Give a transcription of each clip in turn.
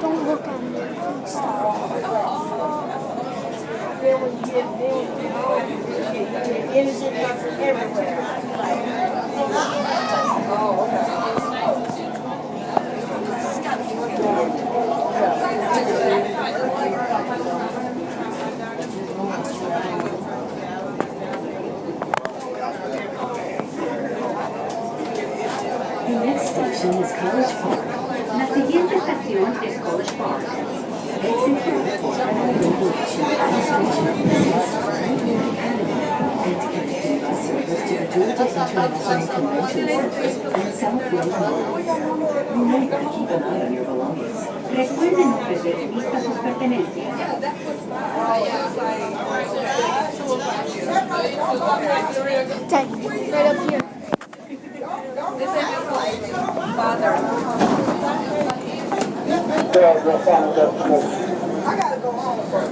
Don't look at me. Stop. When you get innocent everywhere. The next station is College Park. La siguiente estación es College Park. Exit here for regulation administration and connecting bus service to the Georgia International Convention Center and South Road Mall. Remember to keep an eye on your belongings. Recuerden no perder de vista sus pertenencias. Okay, right up here. I gotta go home first.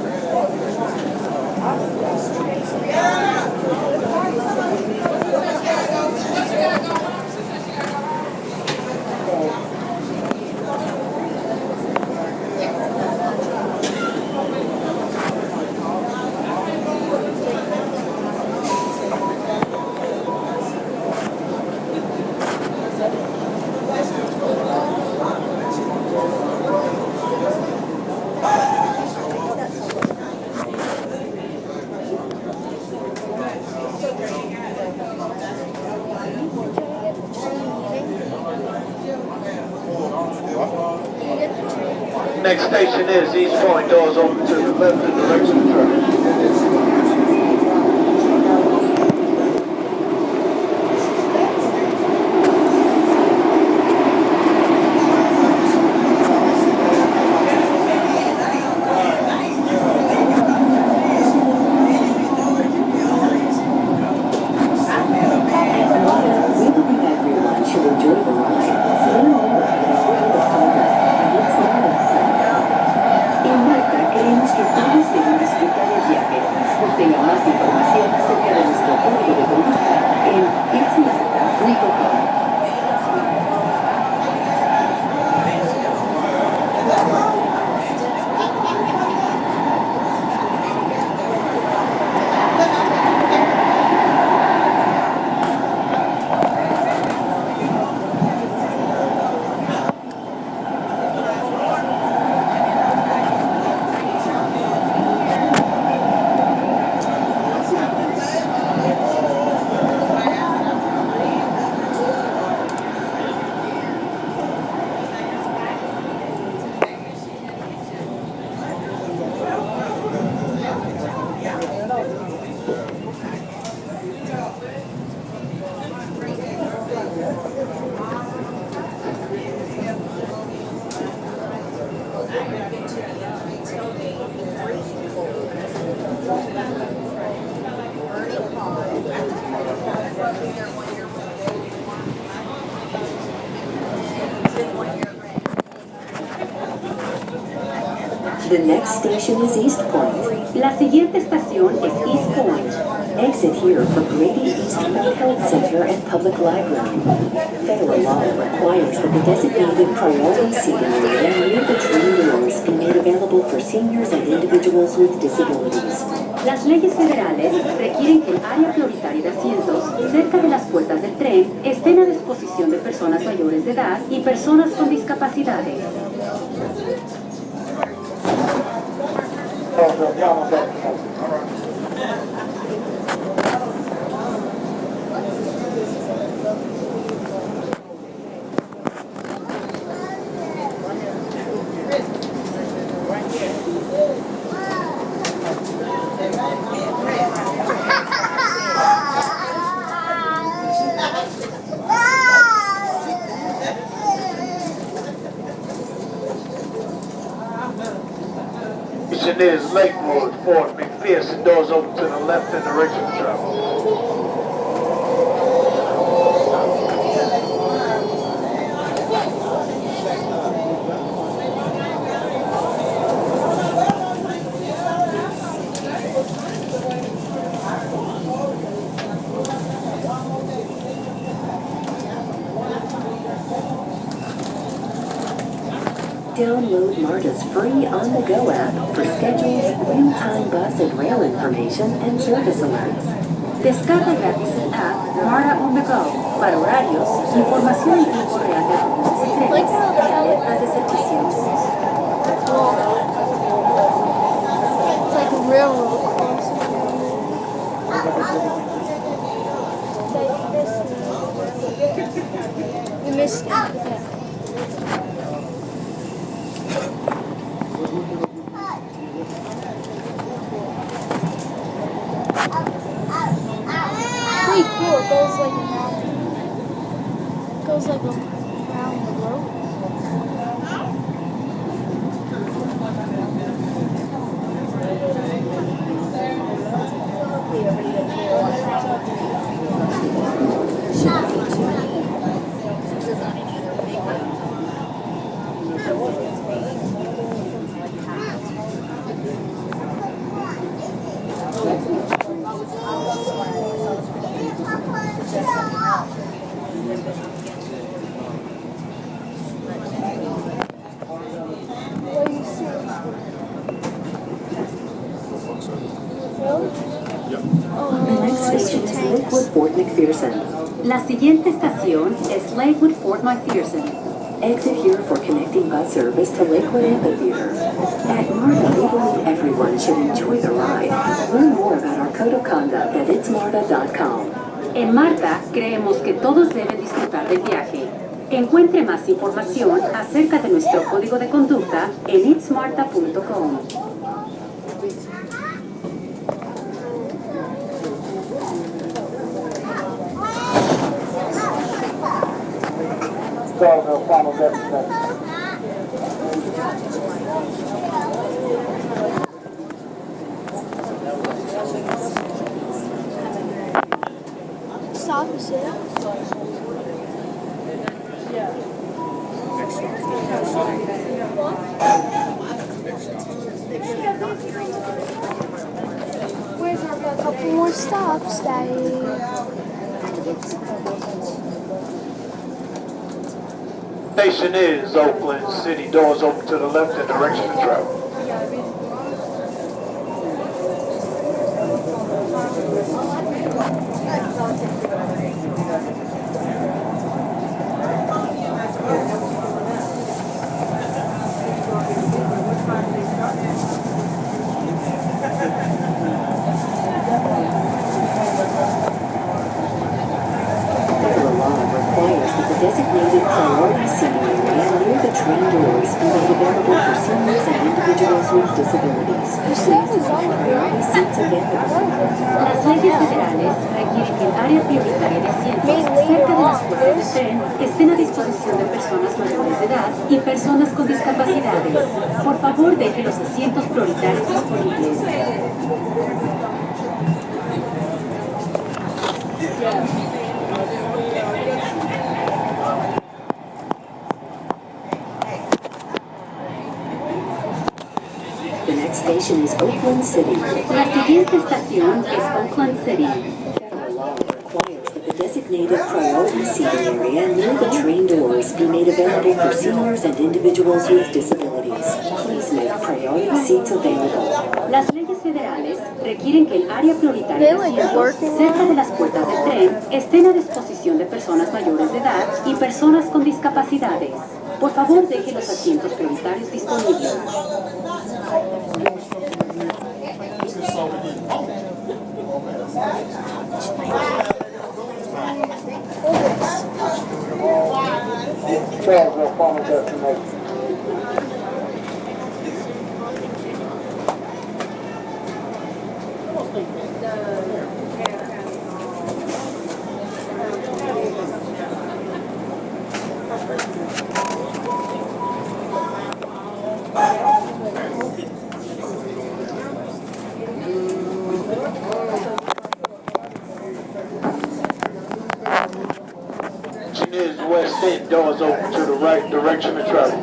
Next station is East Point. Doors open to the left in direction of traffic. The next station is East Point. La siguiente estación es East Point. Exit here for Grady Eastfield Health Center and Public Library. Federal law requires that the designated priority seating area near the train doors be made available for seniors and individuals with disabilities. Las leyes federales requieren que el área prioritaria de asientos cerca de las puertas del tren estén a disposición de personas mayores de edad y personas con discapacidades. Station is Lakewood, Fort McPherson. Doors open to the left in direction of travel. Download Marta's free on-the-go app for schedules, real-time bus and rail information, and service alerts. Descarga gratis el app Marta on the Go para horarios, información en tiempo real de autobuses y trenes y alertas de servicio. It's like a railroad crossing. You missed it. Yeah. Pretty cool. It goes like around. It goes like around the road. What do you see? The next station is Lakewood, Fort McPherson. La siguiente estación es Lakewood, Fort McPherson. Exit here for connecting bus service to Lakewood Amphitheater. At Marta, we believe everyone should enjoy the ride. Learn more about our code of conduct at itsmarta.com. En Marta, creemos que todos deben disfrutar del viaje. Encuentre más información acerca de nuestro código de conducta en itsmarta.com. Starville, final destination. Stop, is it? We've got a couple more stops, Daddy. Station is Oakland City. Doors open to the left in direction of travel. Federal law requires that the designated priority seating area near the train doors be made available for seniors and individuals with disabilities. Please make priority seats available. Las leyes federales requieren que el área prioritaria de asientos cerca de las puertas de tren estén a disposición de personas mayores de edad y personas con discapacidades. Por favor, deje los asientos prioritarios disponibles. The next station is Oakland City. La siguiente estación es Oakland City. Federal law requires that the designated priority seating area near the train doors be made available for seniors and individuals with disabilities. Please make priority seats available. Las leyes federales requieren que el área prioritaria de asientos cerca de las puertas del tren estén a disposición de personas mayores de edad y personas con discapacidades. Por favor, deje los asientos prioritarios disponibles. Starville, final destination. doors open to the right direction of travel.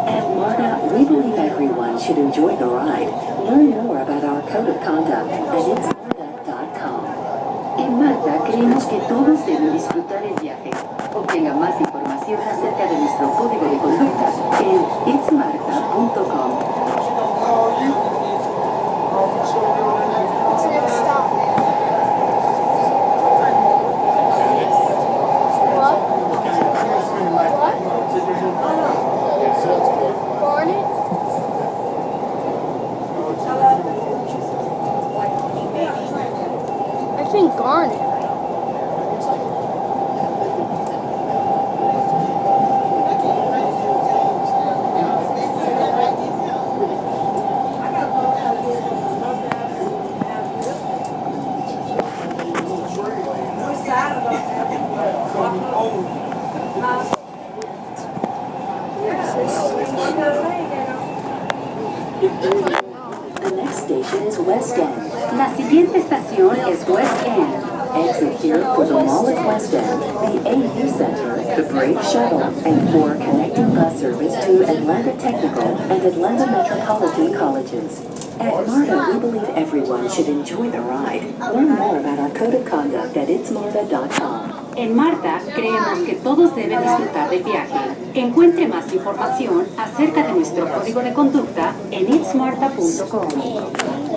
At Marta, we believe everyone should enjoy the ride. Learn more about our code of conduct at itsmarta.com. En Marta creemos que todos deben disfrutar el viaje. Obtenga más información acerca de nuestro código de conducta en itsmarta.com. What's the next stop? What? Garnet? I think Garnet. The next station is West End. La siguiente estación es West End. Exit here for the Mall at West End, the AU Center, the Brave Shuttle, and for connecting bus service to Atlanta Technical and Atlanta Metropolitan Colleges. At Marta, we believe everyone should enjoy the ride. Learn more about our code of conduct at itsmarta.com. En Marta, creemos que todos deben disfrutar del viaje. Encuentre más información acerca de nuestro código de conducta en itsmarta.com.